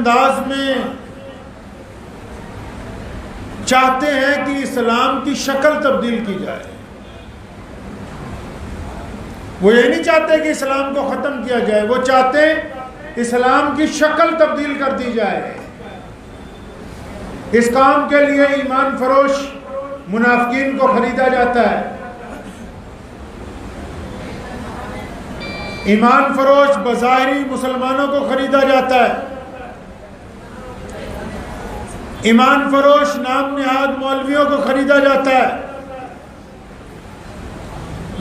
انداز میں چاہتے ہیں کہ اسلام کی شکل تبدیل کی جائے. وہ یہ نہیں چاہتے کہ اسلام کو ختم کیا جائے، وہ چاہتے ہیں اسلام کی شکل تبدیل کر دی جائے. اس کام کے لیے ایمان فروش منافقین کو خریدا جاتا ہے. ایمان فروش بظاہری مسلمانوں کو خریدا جاتا ہے. ایمان فروش نام نہاد مولویوں کو خریدا جاتا ہے.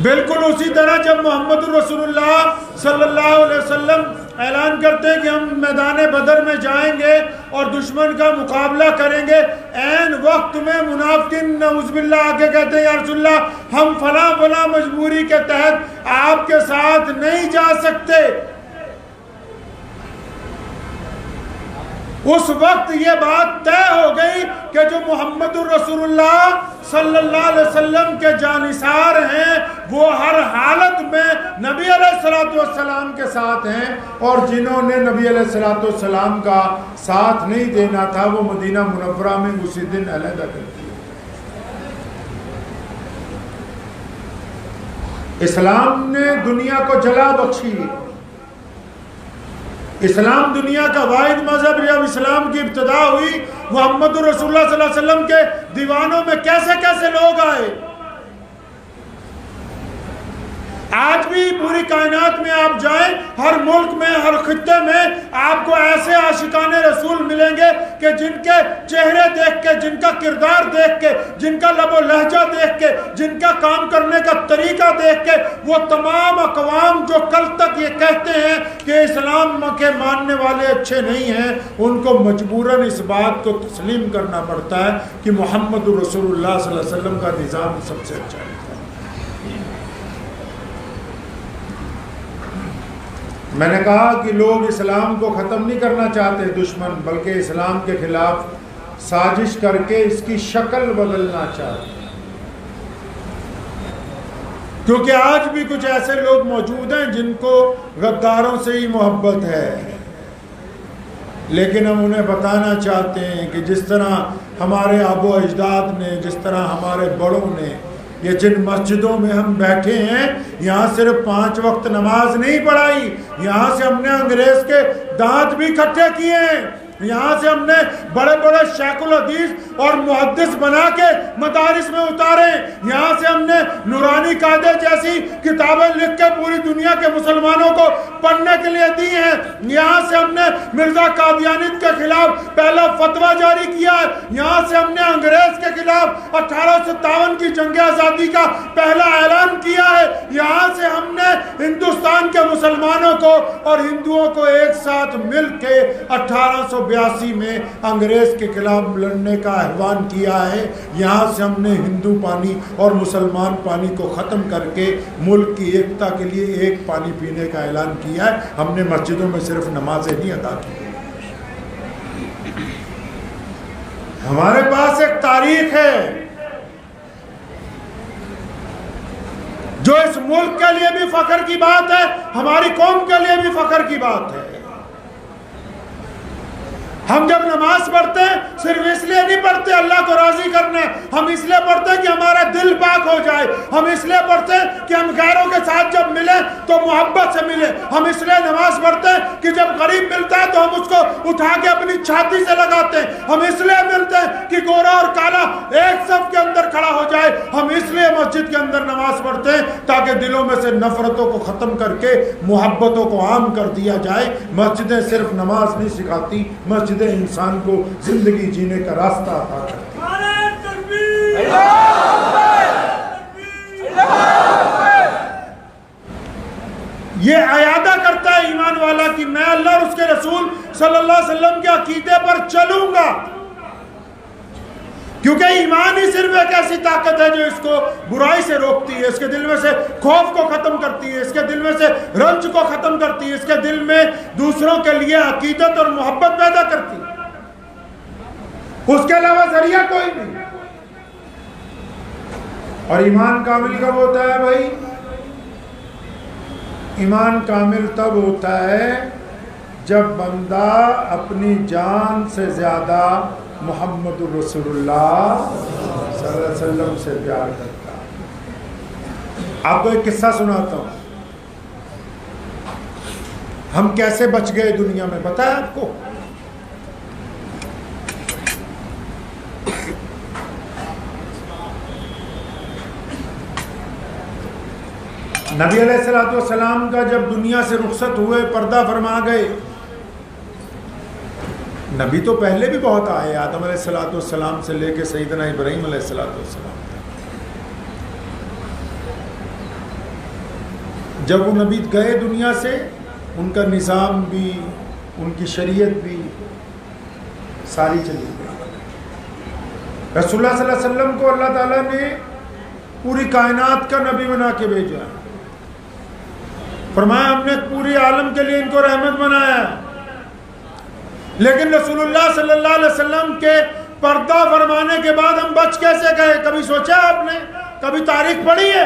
بالکل اسی طرح جب محمد رسول اللہ صلی اللہ علیہ وسلم اعلان کرتے ہیں کہ ہم میدان بدر میں جائیں گے اور دشمن کا مقابلہ کریں گے، عین وقت میں منافقین نعوذ باللہ آ کے کہتے ہیں یا رسول اللہ ہم فلاں فلاں مجبوری کے تحت آپ کے ساتھ نہیں جا سکتے. اس وقت یہ بات طے ہو گئی کہ جو محمد الرسول اللہ صلی اللہ علیہ وسلم کے جانثار ہیں وہ ہر حالت میں نبی علیہ السلام کے ساتھ ہیں، اور جنہوں نے نبی علیہ السلام کا ساتھ نہیں دینا تھا وہ مدینہ منورہ میں اسی دن علیحدہ کر دیا. اسلام نے دنیا کو جلا بخشی. اسلام دنیا کا واحد مذہب. جب اسلام کی ابتدا ہوئی محمد رسول اللہ صلی اللہ علیہ وسلم کے دیوانوں میں کیسے کیسے لوگ آئے. آج بھی پوری کائنات میں آپ جائیں، ہر ملک میں ہر خطے میں آپ کو ایسے عاشقان رسول ملیں گے کہ جن کے چہرے دیکھ کے، جن کا کردار دیکھ کے، جن کا لب و لہجہ دیکھ کے، جن کا کام کرنے کا طریقہ دیکھ کے وہ تمام اقوام جو کل تک یہ کہتے ہیں کہ اسلام کے ماننے والے اچھے نہیں ہیں، ان کو مجبوراً اس بات کو تسلیم کرنا پڑتا ہے کہ محمد رسول اللہ صلی اللہ علیہ وسلم کا نظام سب سے اچھا ہے. میں نے کہا کہ لوگ اسلام کو ختم نہیں کرنا چاہتے دشمن، بلکہ اسلام کے خلاف سازش کر کے اس کی شکل بدلنا چاہتے ہیں. کیونکہ آج بھی کچھ ایسے لوگ موجود ہیں جن کو غداروں سے ہی محبت ہے، لیکن ہم انہیں بتانا چاہتے ہیں کہ جس طرح ہمارے آبا و اجداد نے، جس طرح ہمارے بڑوں نے، یہ جن مسجدوں میں ہم بیٹھے ہیں یہاں صرف 5 وقت نماز نہیں پڑھائی، یہاں سے ہم نے انگریز کے دانت بھی اکٹھے کیے ہیں، یہاں سے ہم نے بڑے بڑے شیخ الحدیث اور محدث بنا کے مدارس میں اتارے، یہاں سے ہم نے نورانی قاعدے جیسی کتابیں لکھ کے پوری دنیا کے مسلمانوں کو پڑھنے کے لیے دی ہیں، یہاں سے ہم نے مرزا قادیانیت کے خلاف پہلا فتویٰ جاری کیا ہے، یہاں سے ہم نے انگریز کے خلاف 1857 کی جنگ آزادی کا پہلا اعلان کیا ہے، یہاں سے ہم نے ہندوستان کے مسلمانوں کو اور ہندوؤں کو ایک ساتھ مل کے 1882 میں انگریز کے خلاف لڑنے کا احوان کیا ہے، یہاں سے ہم نے ہندو پانی اور مسلمان پانی کو ختم کر کے ملک کی ایکتا کے لیے ایک پانی پینے کا اعلان کیا ہے. ہم نے مسجدوں میں صرف نمازیں نہیں ادا کی. ہمارے پاس ایک تاریخ ہے جو اس ملک کے لیے بھی فخر کی بات ہے، ہماری قوم کے لیے بھی فخر کی بات ہے. ہم جب نماز پڑھتے ہیں صرف اس لیے نہیں پڑھتے اللہ کو راضی کرنے، ہم اس لیے پڑھتے ہیں کہ ہمارا دل پاک ہو جائے، ہم اس لیے پڑھتے ہیں کہ ہم غیروں کے ساتھ جب ملیں تو محبت سے ملیں، ہم اس لیے نماز پڑھتے ہیں کہ جب غریب ملتا ہے تو ہم اس کو اٹھا کے اپنی چھاتی سے لگاتے ہیں، ہم اس لیے ملتے ہیں کہ گورا اور کالا ایک صف کے اندر کھڑا ہو جائے، ہم اس لیے مسجد کے اندر نماز پڑھتے ہیں تاکہ دلوں میں سے نفرتوں کو ختم کر کے محبتوں کو عام کر دیا جائے. مسجدیں صرف نماز نہیں سکھاتی، مسجدیں انسان کو زندگی جینے کا راستہ عطا کرتی. یہ اعادہ کرتا ہے ایمان والا کہ میں اللہ اور اس کے رسول صلی اللہ علیہ وسلم کے عقیدے پر چلوں گا، کیونکہ ایمان ہی صرف ایک ایسی طاقت ہے جو اس کو برائی سے روکتی ہے، اس کے دل میں سے خوف کو ختم کرتی ہے، اس کے دل میں سے رنج کو ختم کرتی ہے، اس کے دل میں دوسروں کے لیے عقیدت اور محبت پیدا کرتی ہے. اس کے علاوہ ذریعہ کوئی نہیں. اور ایمان کامل کب ہوتا ہے بھائی؟ ایمان کامل تب ہوتا ہے جب بندہ اپنی جان سے زیادہ محمد الرسول اللہ صلی اللہ علیہ وسلم سے پیار کرتا. آپ کو ایک قصہ سناتا ہوں. ہم کیسے بچ گئے دنیا میں پتہ ہے آپ کو؟ نبی علیہ الصلوۃ والسلام کا جب دنیا سے رخصت ہوئے، پردہ فرما گئے. نبی تو پہلے بھی بہت آئے، آدم علیہ الصلوۃ والسلام سے لے کے سیدنا ابراہیم علیہ الصلوۃ والسلام. جب وہ نبی گئے دنیا سے، ان کا نظام بھی، ان کی شریعت بھی ساری چلی گئی. رسول اللہ صلی اللہ علیہ وسلم کو اللہ تعالیٰ نے پوری کائنات کا نبی بنا کے بھیجا. فرمایا ہم نے پوری عالم کے لیے ان کو رحمت بنایا. لیکن رسول اللہ صلی اللہ علیہ وسلم کے پردہ فرمانے کے بعد ہم بچ کیسے گئے؟ کبھی سوچا آپ نے؟ کبھی تاریخ پڑھی ہے؟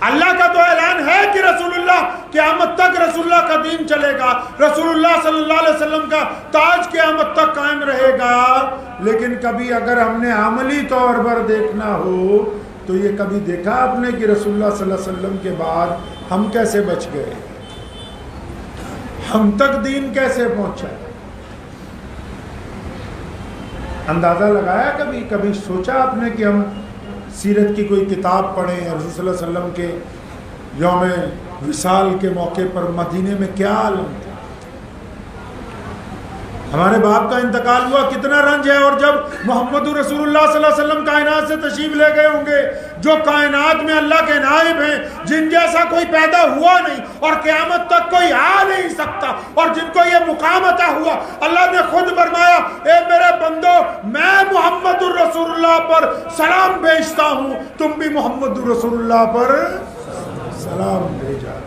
اللہ کا تو اعلان ہے کہ رسول اللہ قیامت تک رسول اللہ کا دین چلے گا، رسول اللہ صلی اللہ علیہ وسلم کا تاج قیامت تک قائم رہے گا. لیکن کبھی اگر ہم نے عملی طور پر دیکھنا ہو تو یہ کبھی دیکھا آپ نے کہ رسول اللہ صلی اللہ علیہ وسلم کے بعد ہم کیسے بچ گئے؟ ہم تک دین کیسے پہنچا؟ اندازہ لگایا کبھی؟ کبھی سوچا آپ نے کہ ہم سیرت کی کوئی کتاب پڑھیں، رسول صلی اللہ علیہ وسلم کے یوم وصال کے موقع پر مدینے میں کیا عالم تھا؟ ہمارے باپ کا انتقال ہوا، کتنا رنج ہے. اور جب محمد رسول اللہ صلی اللہ علیہ وسلم کائنات سے تشریف لے گئے ہوں گے، جو کائنات میں اللہ کے نائب ہیں، جن جیسا کوئی پیدا ہوا نہیں اور قیامت تک کوئی آ نہیں سکتا، اور جن کو یہ مقام عطا ہوا، اللہ نے خود فرمایا اے میرے بندو، میں محمد الرسول اللہ پر سلام بھیجتا ہوں، تم بھی محمد الرسول اللہ پر سلام بھیجا.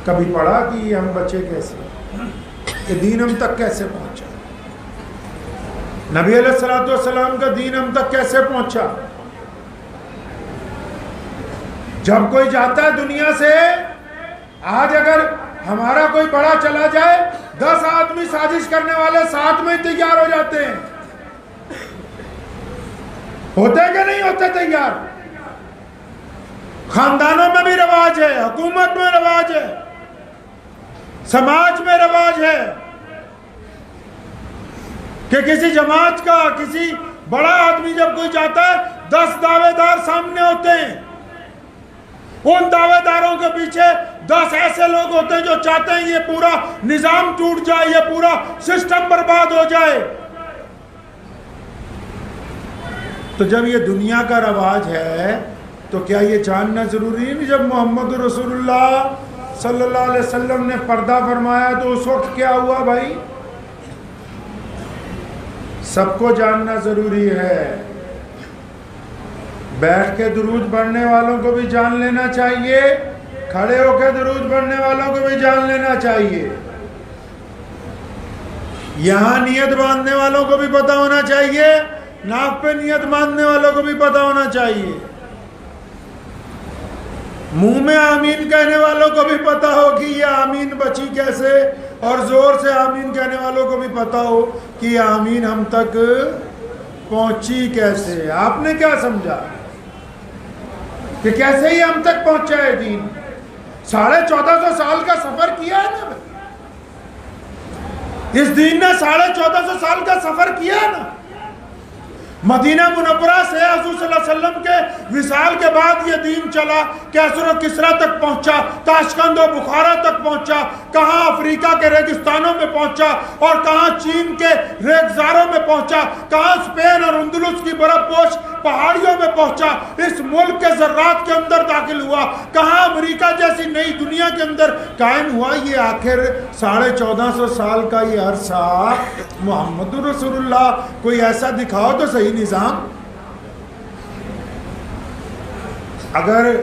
کبھی پڑھا کہ ہم بچے کیسے، کہ دین ہم تک کیسے پہنچا؟ نبی علیہ الصلوۃ والسلام کا دین ہم تک کیسے پہنچا؟ جب کوئی جاتا ہے دنیا سے، آج اگر ہمارا کوئی بڑا چلا جائے، 10 آدمی سازش کرنے والے ساتھ میں تیار ہو جاتے ہیں. ہوتے کہ نہیں ہوتے تیار؟ خاندانوں میں بھی رواج ہے، حکومت میں رواج ہے، سماج میں رواج ہے کہ کسی جماعت کا کسی بڑا آدمی جب کوئی جاتا ہے، 10 دعوے دار سامنے ہوتے ہیں. ان دعوے داروں کے پیچھے 10 ایسے لوگ ہوتے ہیں جو چاہتے ہیں یہ پورا نظام ٹوٹ جائے، یہ پورا سسٹم برباد ہو جائے. تو جب یہ دنیا کا رواج ہے تو کیا یہ جاننا ضروری نہیں جب محمد رسول اللہ صلی اللہ علیہ وسلم نے پردہ فرمایا تو اس وقت کیا ہوا بھائی؟ سب کو جاننا ضروری ہے. بیٹھ کے درود پڑھنے والوں کو بھی جان لینا چاہیے، کھڑے ہو کے درود پڑھنے والوں کو بھی جان لینا چاہیے، یہاں نیت باندھنے والوں کو بھی پتہ ہونا چاہیے، ناک پہ نیت باندھنے والوں کو بھی پتہ ہونا چاہیے، منہ میں آمین کہنے والوں کو بھی پتہ ہو کہ یہ آمین بچی کیسے، اور زور سے آمین کہنے والوں کو بھی پتہ ہو کہ یہ آمین ہم تک پہنچی کیسے. آپ نے کیا سمجھا کہ کیسے ہی ہم تک پہنچا ہے دین؟ 1450 سال کا سفر کیا ہے نا، اس دین نے 1450 سال کا سفر کیا ہے نا. مدینہ منورہ سے حضور صلی اللہ علیہ وسلم کے وصال کے بعد یہ دین چلا، کیسر و کسرا تک پہنچا، تاشقند و بخارا تک پہنچا، کہاں افریقہ کے ریگستانوں میں پہنچا، اور کہاں چین کے ریگزاروں میں پہنچا، کہاں اسپین اور اندلس کی برف پوش پہاڑیوں میں پہنچا، اس ملک کے ذرات کے اندر داخل ہوا، کہاں امریکہ جیسی نئی دنیا کے اندر قائم ہوا. یہ آخر 1450 سال کا یہ عرصہ محمد رسول اللہ کوئی ایسا دکھاؤ تو صحیح نظام. اگر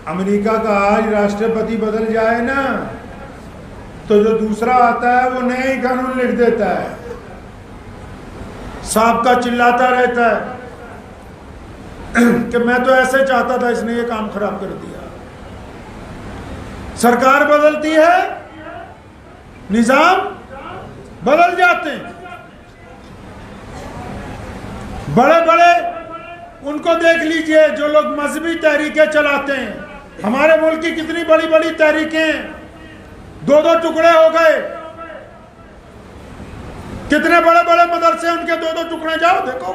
امریکہ کا آج راشٹرپتی بدل جائے نا تو جو دوسرا آتا ہے وہ نئے ہی قانون لکھ دیتا ہے، سانپ کا چلاتا رہتا ہے کہ میں تو ایسے چاہتا تھا، اس نے یہ کام خراب کر دیا. سرکار بدلتی ہے، نظام بدل جاتے ہیں. بڑے بڑے ان کو دیکھ لیجئے جو لوگ مذہبی تحریکیں چلاتے ہیں. ہمارے ملک کی کتنی بڑی بڑی تحریکیں ہیں، دو دو ٹکڑے ہو گئے. کتنے بڑے بڑے مدرسے ان کے دو دو ٹکڑے، جاؤ دیکھو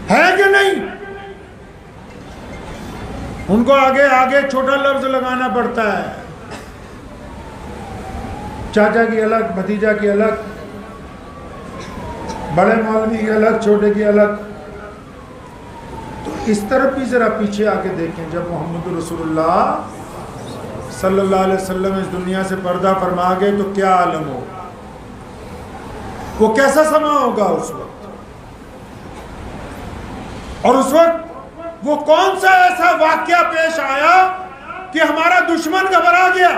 ہے کہ نہیں. ان کو آگے آگے چھوٹا لفظ لگانا پڑتا ہے. چاچا کی الگ، بھتیجا کی الگ، بڑے مولوی کی الگ، چھوٹے کی الگ. تو اس طرف بھی ذرا پیچھے آ کے دیکھیں. جب محمد رسول اللہ صلی اللہ علیہ وسلم اس دنیا سے پردہ فرما گئے تو کیا عالم ہو، وہ کیسا سما ہوگا اس وقت. اور اس وقت وہ کون سا ایسا واقعہ پیش آیا کہ ہمارا دشمن گھبرا گیا.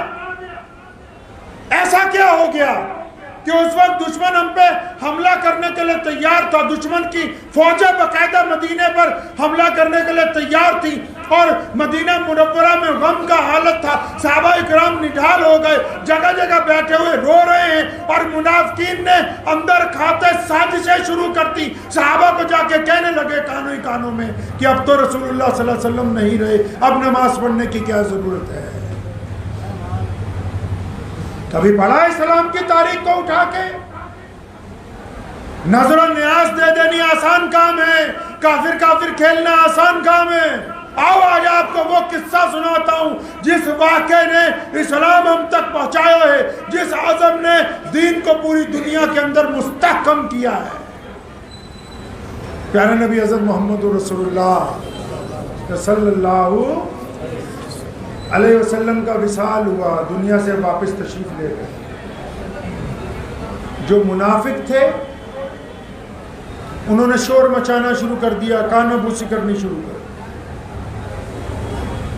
ایسا کیا ہو گیا کہ اس وقت دشمن ہم پہ حملہ کرنے کے لیے تیار تھا. دشمن کی فوجیں باقاعدہ مدینے پر حملہ کرنے کے لیے تیار تھی اور مدینہ منورہ میں غم کا حالت تھا. صحابہ اکرام نڈھال ہو گئے، جگہ جگہ بیٹھے ہوئے رو رہے ہیں. اور منافقین نے اندر کھاتے سازشیں شروع کر دی. صحابہ کو جا کے کہنے لگے کانوں ہی کانوں میں کہ اب تو رسول اللہ صلی اللہ علیہ وسلم نہیں رہے، اب نماز پڑھنے کی کیا ضرورت ہے. کبھی پڑھا اسلام کی تاریخ کو اٹھا کے؟ نظر و نیاز دے دینی آسان کام ہے، کافر کافر کھیلنا آسان کام ہے. آؤ آج آپ کو وہ قصہ سناتا ہوں جس واقعے نے اسلام ہم تک پہنچایا ہے، جس عزم نے دین کو پوری دنیا کے اندر مستحکم کیا ہے. پیارے نبی حضرت محمد رسول اللہ صلی اللہ علیہ وسلم کا وصال ہوا، دنیا سے واپس تشریف لے گئے. جو منافق تھے انہوں نے شور مچانا شروع کر دیا، کانوں بوسی کرنی شروع کر.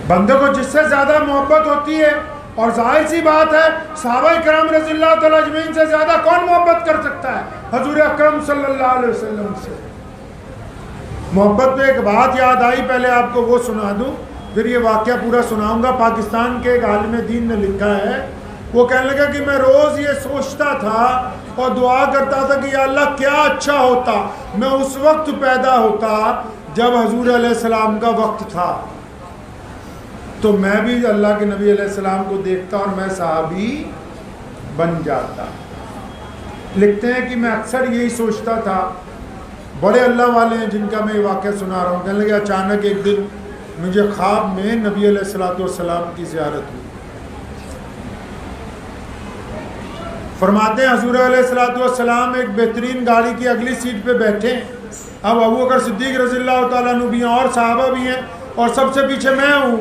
بندے کو جس سے زیادہ محبت ہوتی ہے، اور ظاہر سی بات ہے صحابہ کرام رضی اللہ تعالیٰ اجمعین سے زیادہ کون محبت کر سکتا ہے حضور اکرم صلی اللہ علیہ وسلم سے. محبت پہ ایک بات یاد آئی، پہلے آپ کو وہ سنا دوں پھر یہ واقعہ پورا سناؤں گا. پاکستان کے ایک عالم دین نے لکھا ہے، وہ کہنے لگا کہ میں روز یہ سوچتا تھا اور دعا کرتا تھا کہ یا اللہ کیا اچھا ہوتا میں اس وقت پیدا ہوتا جب حضور علیہ السلام کا وقت تھا، تو میں بھی اللہ کے نبی علیہ السلام کو دیکھتا اور میں صحابی بن جاتا. لکھتے ہیں کہ میں اکثر یہی سوچتا تھا. بڑے اللہ والے ہیں جن کا میں یہ واقعہ سنا رہا ہوں. کہنے لگے اچانک ایک دن مجھے خواب میں نبی علیہ السلام کی زیارت ہوئی. فرماتے ہیں حضور علیہ السلام ایک بہترین گاڑی کی اگلی سیٹ پہ بیٹھے ہیں. اب ابو بکر صدیق رضی اللہ تعالیٰ عنہ بھی ہیں اور صحابہ بھی ہیں اور سب سے پیچھے میں ہوں.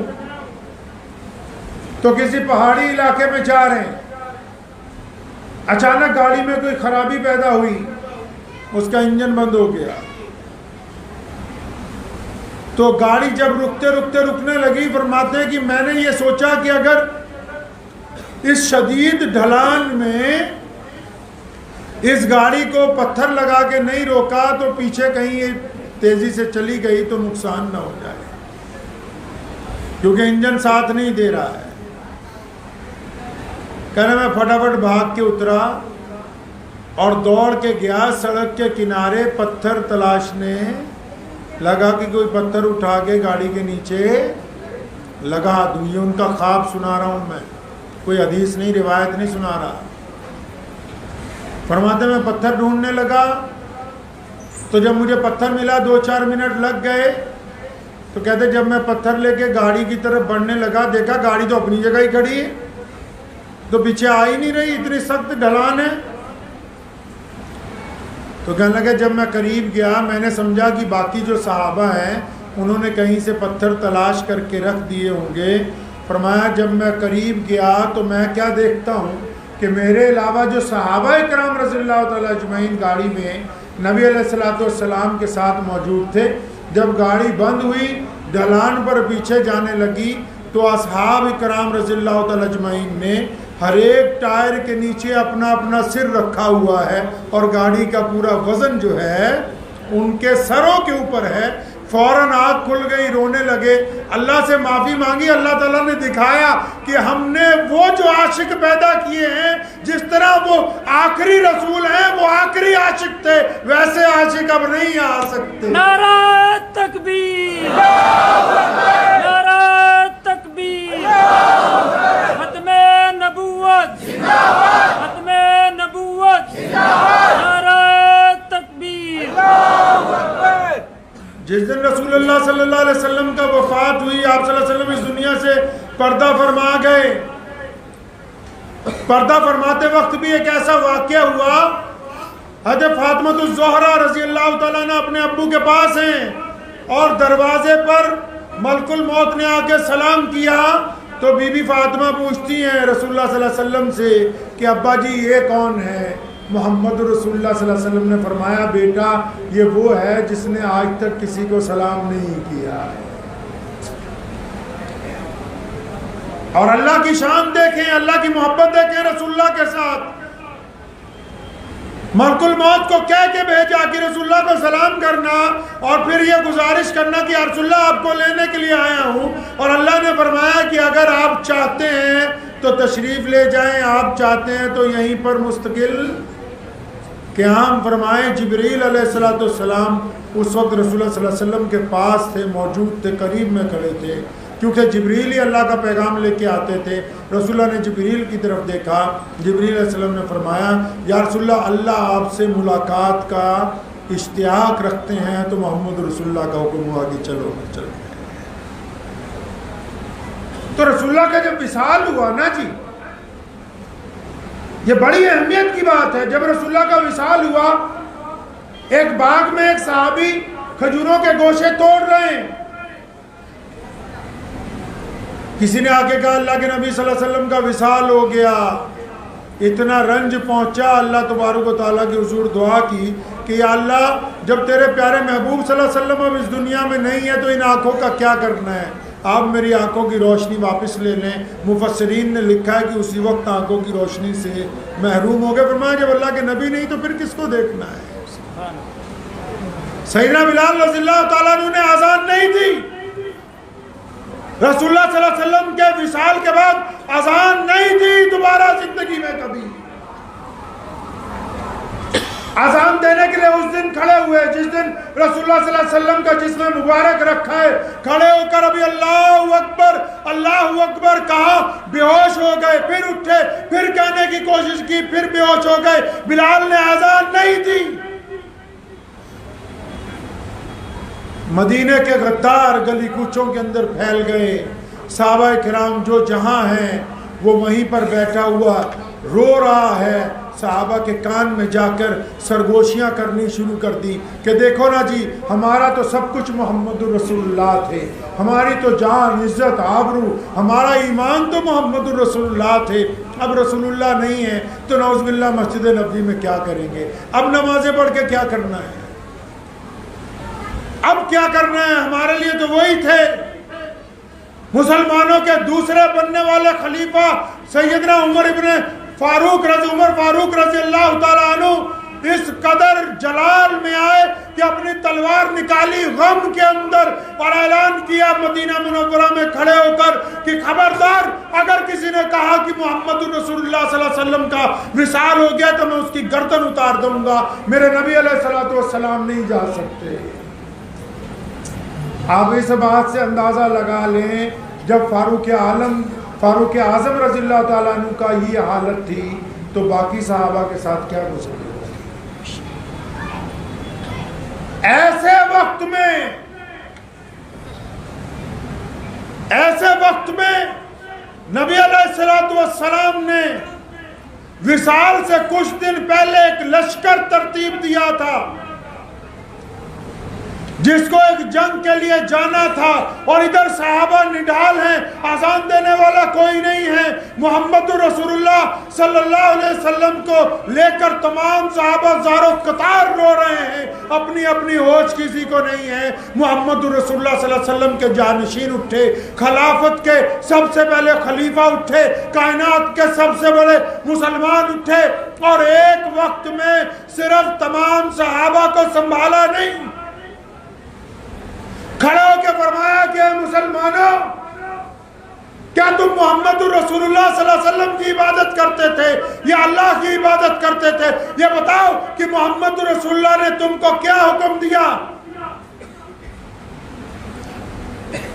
تو کسی پہاڑی علاقے میں جا رہے ہیں. اچانک گاڑی میں کوئی خرابی پیدا ہوئی، اس کا انجن بند ہو گیا. تو گاڑی جب رکنے لگی، فرماتے ہیں کہ میں نے یہ سوچا کہ اگر اس شدید ڈھلان میں اس گاڑی کو پتھر لگا کے نہیں روکا تو پیچھے کہیں یہ تیزی سے چلی گئی تو نقصان نہ ہو جائے، کیونکہ انجن ساتھ نہیں دے رہا ہے. کہنے میں پھٹافٹ بھاگ کے اترا اور دوڑ کے گیا سڑک کے کنارے پتھر تلاشنے لگا کہ کوئی پتھر اٹھا کے گاڑی کے نیچے لگا دوں. یہ ان کا خواب سنا رہا ہوں میں، کوئی حدیث نہیں، روایت نہیں سنا رہا. فرماتے میں پتھر ڈھونڈنے لگا تو جب مجھے پتھر ملا 2-4 منٹ لگ گئے. تو کہتے جب میں پتھر لے کے گاڑی کی طرف بڑھنے لگا دیکھا گاڑی تو اپنی جگہ ہی کھڑی ہے، تو پیچھے آ ہی نہیں رہی، اتنی سخت ڈھلان ہے. تو کہنے لگا جب میں قریب گیا میں نے سمجھا کہ باقی جو صحابہ ہیں انہوں نے کہیں سے پتھر تلاش کر کے رکھ دیے ہوں گے. فرمایا جب میں قریب گیا تو میں کیا دیکھتا ہوں کہ میرے علاوہ جو صحابہ کرام رضی اللہ تعالیٰ اجمعین گاڑی میں نبی علیہ السلام کے ساتھ موجود تھے. جب گاڑی بند ہوئی ڈھلان پر پیچھے جانے لگی تو اصحاب کرام رضی اللہ تعالیٰ اجمعین نے ہر ایک ٹائر کے نیچے اپنا اپنا سر رکھا ہوا ہے اور گاڑی کا پورا وزن جو ہے ان کے سروں کے اوپر ہے. فوراً آنکھ کھل گئی، رونے لگے، اللہ سے معافی مانگی۔ اللہ تعالیٰ نے دکھایا کہ ہم نے وہ جو عاشق پیدا کیے ہیں، جس طرح وہ آخری رسول ہیں، وہ آخری عاشق تھے، ویسے عاشق اب نہیں آ سکتے۔ نعرہ تکبیر، نعرہ تکبیر، ختم نبوت، ختم نبوت، نعرہ تکبیر۔ جس دن رسول اللہ صلی اللہ علیہ وسلم کا وفات ہوئی، آپ صلی اللہ علیہ وسلم اس دنیا سے پردہ فرما گئے۔ پردہ فرماتے وقت بھی ایک ایسا واقعہ ہوا، حضرت فاطمہ الزہرا رضی اللہ تعالیٰ عنہ اپنے ابو کے پاس ہیں اور دروازے پر ملک الموت نے آ کے سلام کیا تو بی بی فاطمہ پوچھتی ہیں رسول اللہ صلی اللہ علیہ وسلم سے کہ ابا جی یہ کون ہے؟ محمد رسول اللہ صلی اللہ علیہ وسلم نے فرمایا بیٹا یہ وہ ہے جس نے آج تک کسی کو سلام نہیں کیا ہے۔ اور اللہ کی شان دیکھیں، اللہ کی محبت دیکھیں رسول اللہ کے ساتھ۔ ملک الموت کو کہہ کے بھیجا کہ رسول اللہ کو سلام کرنا اور پھر یہ گزارش کرنا کہ یا رسول اللہ آپ کو لینے کے لیے آیا ہوں، اور اللہ نے فرمایا کہ اگر آپ چاہتے ہیں تو تشریف لے جائیں، آپ چاہتے ہیں تو یہیں پر مستقل قیام فرمائیں۔ جبریل علیہ السلام اس وقت رسول اللہ صلی اللہ علیہ وسلم کے پاس تھے، موجود تھے، قریب میں کھڑے تھے، کیونکہ جبریل ہی اللہ کا پیغام لے کے آتے تھے۔ رسول اللہ نے جبریل کی طرف دیکھا، جبریل علیہ السلام نے فرمایا یا رسول اللہ اللہ آپ سے ملاقات کا اشتیاق رکھتے ہیں، تو محمد رسول اللہ کا حکم ہوا کہ چلو چلو۔ تو رسول اللہ کا جب وصال ہوا نا جی، یہ بڑی اہمیت کی بات ہے۔ جب رسول اللہ کا وصال ہوا، ایک باغ میں ایک صحابی کھجوروں کے گوشے توڑ رہے ہیں، کسی نے آگے کہا اللہ کے نبی صلی اللہ علیہ وسلم کا وصال ہو گیا، اتنا رنج پہنچا۔ اللہ تبارک و تعالیٰ کی حضور دعا کی کہ یا اللہ جب تیرے پیارے محبوب صلی اللہ علیہ وسلم اب اس دنیا میں نہیں ہے تو ان آنکھوں کا کیا کرنا ہے؟ آپ میری آنکھوں کی روشنی واپس لے لیں۔ مفسرین نے لکھا ہے کہ اسی وقت آنکھوں کی روشنی سے محروم ہو گئے۔ فرمایا جب اللہ کے نبی نہیں تو پھر کس کو دیکھنا ہے؟ سیدنا بلال رضی اللہ تعالیٰ عنہ نے اذان نہیں دی، رسول اللہ صلی اللہ علیہ وسلم کے وصال کے بعد اذان نہیں دی دوبارہ زندگی میں کبھی۔ اذان دینے کے لیے اس دن کھڑے ہوئے جس دن رسول اللہ صلی اللہ علیہ وسلم کا جسم مبارک رکھا ہے، کھڑے ہو کر ابھی اللہ اکبر کہا، بے ہوش ہو گئے، پھر اٹھے، پھر کہنے کی کوشش کی، پھر بے ہوش ہو گئے۔ بلال نے اذان نہیں دی۔ مدینے کے غدار گلی کوچوں کے اندر پھیل گئے، صحابہ کرام جو جہاں ہیں وہ وہیں پر بیٹھا ہوا رو رہا ہے۔ صحابہ کے کان میں جا کر سرگوشیاں کرنی شروع کر دی کہ دیکھو نا جی، ہمارا تو سب کچھ محمد رسول اللہ تھے، ہماری تو جان، عزت، آبرو، ہمارا ایمان تو محمد رسول اللہ تھے، اب رسول اللہ نہیں ہے تو نعوذ باللہ مسجد نبوی میں کیا کریں گے؟ اب نمازیں پڑھ کے کیا کرنا ہے؟ اب کیا کرنا ہے؟ ہمارے لیے تو وہی تھے۔ مسلمانوں کے دوسرے بننے والے خلیفہ سیدنا عمر فاروق رضی اللہ تعالیٰ عنہ اس قدر جلال میں آئے کہ اپنی تلوار نکالی غم کے اندر اور اعلان کیا مدینہ منورہ میں کھڑے ہو کر کہ خبردار اگر کسی نے کہا کہ محمد رسول اللہ صلی اللہ علیہ وسلم کا وصال ہو گیا تو میں اس کی گردن اتار دوں گا، میرے نبی علیہ السلام نہیں جا سکتے۔ آپ اس بات سے اندازہ لگا لیں جب فاروق اعظم رضی اللہ تعالیٰ عنہ کا یہ حالت تھی تو باقی صحابہ کے ساتھ کیا گزرے۔ ایسے وقت میں نبی علیہ السلام نے وصال سے کچھ دن پہلے ایک لشکر ترتیب دیا تھا جس کو ایک جنگ کے لیے جانا تھا، اور ادھر صحابہ نڈال ہیں، اذان دینے والا کوئی نہیں ہے۔ محمد رسول اللہ صلی اللہ علیہ وسلم کو لے کر تمام صحابہ زار و قطار رو رہے ہیں، اپنی اپنی ہوش کسی کو نہیں ہے۔ محمد رسول اللہ صلی اللہ علیہ وسلم کے جانشین اٹھے، خلافت کے سب سے پہلے خلیفہ اٹھے، کائنات کے سب سے بڑے مسلمان اٹھے، اور ایک وقت میں صرف تمام صحابہ کو سنبھالا نہیں، کھڑے ہو کے فرمایا کہ اے مسلمانوں، کیا تم محمد رسول اللہ صلی اللہ علیہ وسلم کی عبادت کرتے تھے یا اللہ کی عبادت کرتے تھے؟ یہ بتاؤ کہ محمد رسول اللہ نے تم کو کیا حکم دیا؟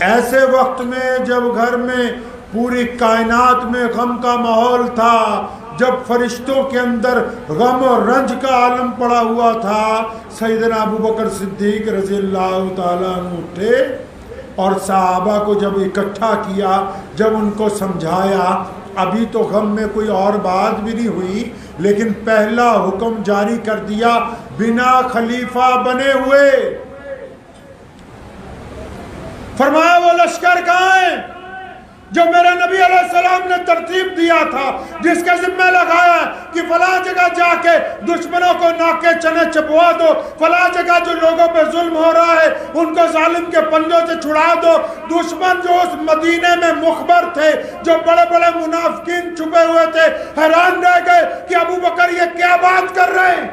ایسے وقت میں جب گھر میں پوری کائنات میں غم کا ماحول تھا، جب فرشتوں کے اندر غم اور رنج کا عالم پڑا ہوا تھا، سیدنا ابو بکر صدیق رضی اللہ تعالیٰ عنہ اٹھے اور صحابہ کو جب اکٹھا کیا، جب ان کو سمجھایا، ابھی تو غم میں کوئی اور بات بھی نہیں ہوئی، لیکن پہلا حکم جاری کر دیا بنا خلیفہ بنے ہوئے۔ فرمایا وہ لشکر کہاں ہے جو میرے نبی علیہ السلام نے ترتیب دیا تھا، جس کے ذمہ لگایا کہ فلاں جگہ جا کے دشمنوں کو ناکے چنے چبوا دو، فلاں جگہ جو لوگوں پہ ظلم ہو رہا ہے ان کو ظالم کے پنجوں سے چھڑا دو۔ دشمن جو اس مدینے میں مخبر تھے، جو بڑے بڑے منافقین چھپے ہوئے تھے، حیران رہ گئے کہ ابو بکر یہ کیا بات کر رہے ہیں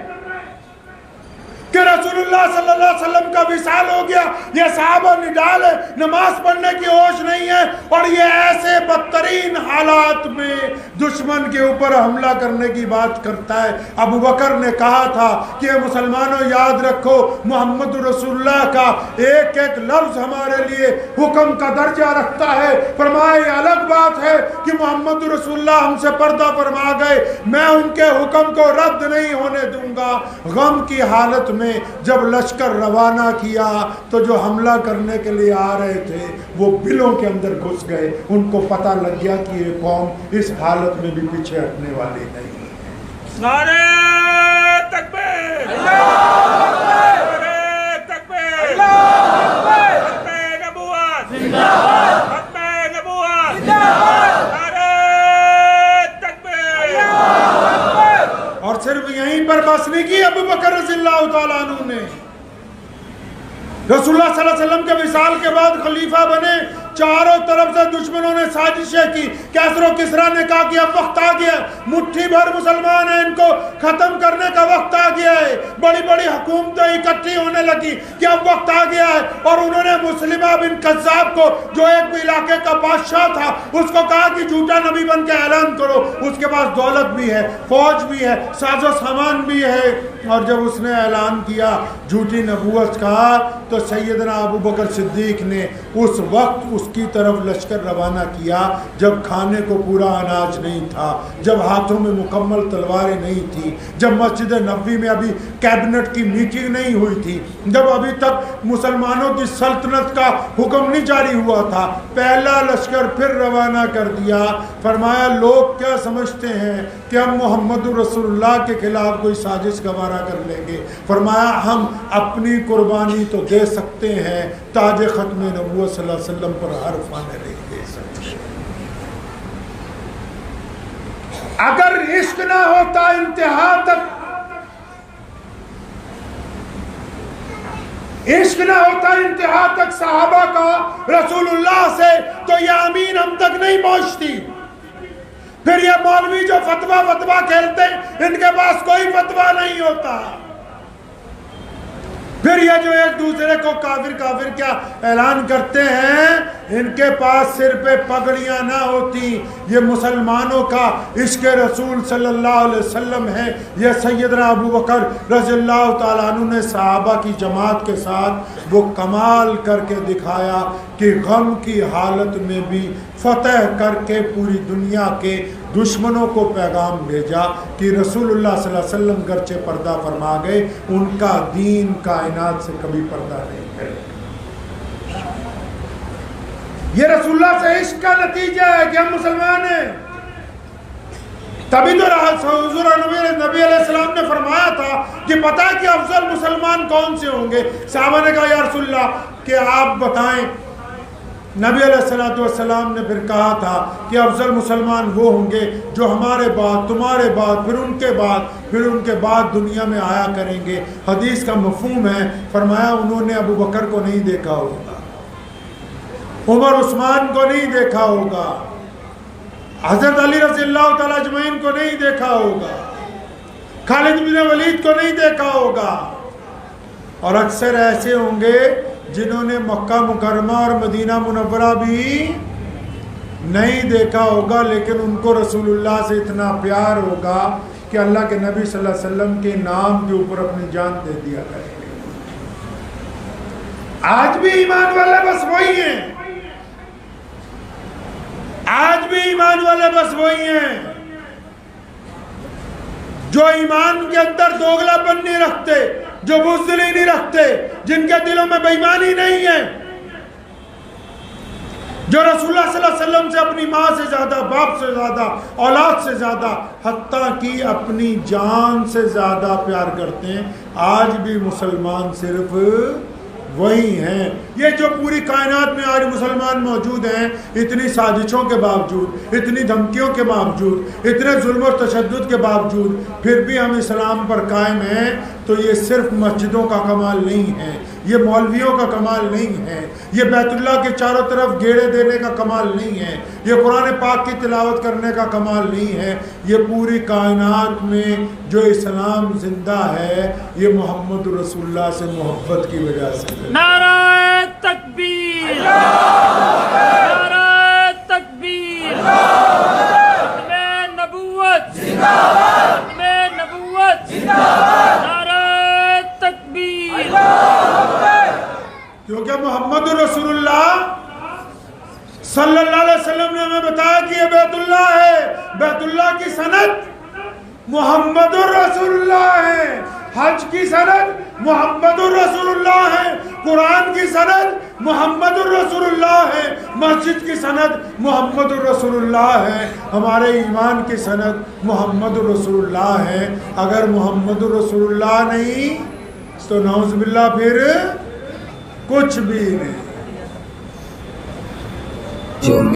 کہ رسول اللہ صلی اللہ علیہ وسلم کا وصال ہو گیا، یہ صحابہ نڈال ہے، نماز پڑھنے کی ہوش نہیں ہے، اور یہ ایسے بدترین حالات میں دشمن کے اوپر حملہ کرنے کی بات کرتا ہے۔ ابو بکر نے کہا تھا کہ مسلمانوں یاد رکھو، محمد رسول اللہ کا ایک ایک لفظ ہمارے لیے حکم کا درجہ رکھتا ہے۔ فرمایا یہ الگ بات ہے کہ محمد رسول اللہ ہم سے پردہ فرما گئے، میں ان کے حکم کو رد نہیں ہونے دوں گا۔ غم کی حالت میں جب لشکر روانہ کیا تو جو حملہ کرنے کے لیے آ رہے تھے وہ بلوں کے اندر گھس گئے، ان کو پتہ لگ گیا کہ یہ قوم اس حالت میں بھی پیچھے ہٹنے والی نہیں ہے۔ نعرہ تکبیر، نعرہ تکبیر، ختم نبوت زندہ باد، ختم نبوت زندہ باد، نعرہ تکبیر۔ اور صرف یہیں پر بس نہیں کی ابو بکر رضی اللہ تعالیٰ عنہ نے، رسول اللہ صلی اللہ علیہ وسلم کے وصال کے بعد خلیفہ بنے، چاروں طرف سے دشمنوں نے سازشیں کی، کیسر و کسریٰ نے کہا کہ اب وقت آ گیا، مٹھی بھر مسلمان ہیں، ان کو ختم کرنے کا وقت آ گیا ہے، بڑی بڑی حکومتیں اکٹھی ہونے لگی کہ اب وقت آ گیا ہے، اور انہوں نے مسلمہ بن کذاب کو جو ایک علاقے کا بادشاہ تھا اس کو کہا کہ جھوٹا نبی بن کے اعلان کرو، اس کے پاس دولت بھی ہے، فوج بھی ہے، ساز و سامان بھی ہے، اور جب اس نے اعلان کیا جھوٹی نبوت کا تو سیدنا ابو بکر صدیق نے اس وقت اس کی طرف لشکر روانہ کیا جب کھانے کو پورا اناج نہیں تھا، جب ہاتھوں میں مکمل تلواریں نہیں تھی، جب مسجد نبوی میں ابھی کیبنٹ کی میٹنگ نہیں ہوئی تھی، جب ابھی تک مسلمانوں کی سلطنت کا حکم نہیں جاری ہوا تھا، پہلا لشکر پھر روانہ کر دیا۔ فرمایا لوگ کیا سمجھتے ہیں کہ ہم محمد رسول اللہ کے خلاف کوئی سازش گوارا کر لیں گے؟ فرمایا ہم اپنی قربانی تو دے سکتے ہیں، تاج ختم نبوت صلی اللہ علیہ وسلم پر حرف آنے نہیں دے سکتے۔ اگر عشق نہ ہوتا انتہا تک، عشق نہ ہوتا انتہا تک صحابہ کا رسول اللہ سے، تو یہ امین ہم تک نہیں پہنچتی۔ پھر یہ مولوی جو فتویٰ کھیلتے ہیں ان کے پاس کوئی فتویٰ نہیں ہوتا۔ پھر یہ جو ایک دوسرے کو کافر کیا اعلان کرتے ہیں، ان کے پاس سر پہ پگڑیاں نہ ہوتی، یہ مسلمانوں کا عشق رسول صلی اللہ علیہ وسلم ہے۔ یہ سیدنا ابو بکر رضی اللہ تعالیٰ عنہ نے صحابہ کی جماعت کے ساتھ وہ کمال کر کے دکھایا کہ غم کی حالت میں بھی فتح کر کے پوری دنیا کے دشمنوں کو پیغام بھیجا کہ رسول اللہ صلی اللہ علیہ وسلم گرچہ پردہ فرما گئے، ان کا دین کائنات سے کبھی پردہ نہیں کرے۔ یہ رسول اللہ سے عشق کا نتیجہ ہے کہ ہم مسلمان ہیں۔ تبھی تو حضور نبی علیہ السلام نے فرمایا تھا کہ پتہ ہے کہ افضل مسلمان کون سے ہوں گے؟ صحابہ نے کہا یا رسول اللہ کہ آپ بتائیں۔ نبی علیہ السلام نے پھر کہا تھا کہ افضل مسلمان وہ ہوں گے جو ہمارے بعد، تمہارے بعد، پھر ان کے بعد دنیا میں آیا کریں گے۔ حدیث کا مفہوم ہے، فرمایا انہوں نے ابو بکر کو نہیں دیکھا ہوگا، عمر عثمان کو نہیں دیکھا ہوگا، حضرت علی رضی اللہ تعالیٰ اجمعین کو نہیں دیکھا ہوگا، خالد بن ولید کو نہیں دیکھا ہوگا، اور اکثر ایسے ہوں گے جنہوں نے مکہ مکرمہ اور مدینہ منورہ بھی نہیں دیکھا ہوگا، لیکن ان کو رسول اللہ سے اتنا پیار ہوگا کہ اللہ کے نبی صلی اللہ علیہ وسلم کے نام کے اوپر اپنی جان دے دیا کریں گے۔ آج بھی ایمان والے بس وہی ہیں، آج بھی ایمان والے بس وہی ہیں جو ایمان کے اندر دوگلا پن نہیں رکھتے، جو بزدلی نہیں رکھتے، جن کے دلوں میں بے ایمانی نہیں ہے، جو رسول اللہ صلی اللہ علیہ وسلم سے اپنی ماں سے زیادہ، باپ سے زیادہ، اولاد سے زیادہ، حتیٰ کہ اپنی جان سے زیادہ پیار کرتے ہیں، آج بھی مسلمان صرف وہی ہیں۔ یہ جو پوری کائنات میں آج مسلمان موجود ہیں، اتنی سازشوں کے باوجود، اتنی دھمکیوں کے باوجود، اتنے ظلم و تشدد کے باوجود، پھر بھی ہم اسلام پر قائم ہیں، تو یہ صرف مسجدوں کا کمال نہیں ہے، یہ مولویوں کا کمال نہیں ہے، یہ بیت اللہ کے چاروں طرف گھیرے دینے کا کمال نہیں ہے، یہ قرآن پاک کی تلاوت کرنے کا کمال نہیں ہے، یہ پوری کائنات میں جو اسلام زندہ ہے، یہ محمد رسول اللہ سے محبت کی وجہ سے۔ نعرہ تکبیر، نعرہ تکبیر، ختم نبوت، ختم نبوت، نعرہ تکبیر۔ کیونکہ محمد رسول اللہ صلی اللہ علیہ وسلم نے ہمیں بتایا کہ یہ بیت اللہ ہے، بیت اللہ کی سند محمد رسول اللہ ہے، حج کی سند محمد رسول اللہ ہے، قرآن کی سند محمد رسول اللہ ہے، مسجد کی سند محمد رسول اللہ ہے، ہمارے ایمان کی سند محمد رسول اللہ ہے۔ اگر محمد رسول اللہ نہیں تو نعوذ باللہ پھر کچھ بھی نہیں۔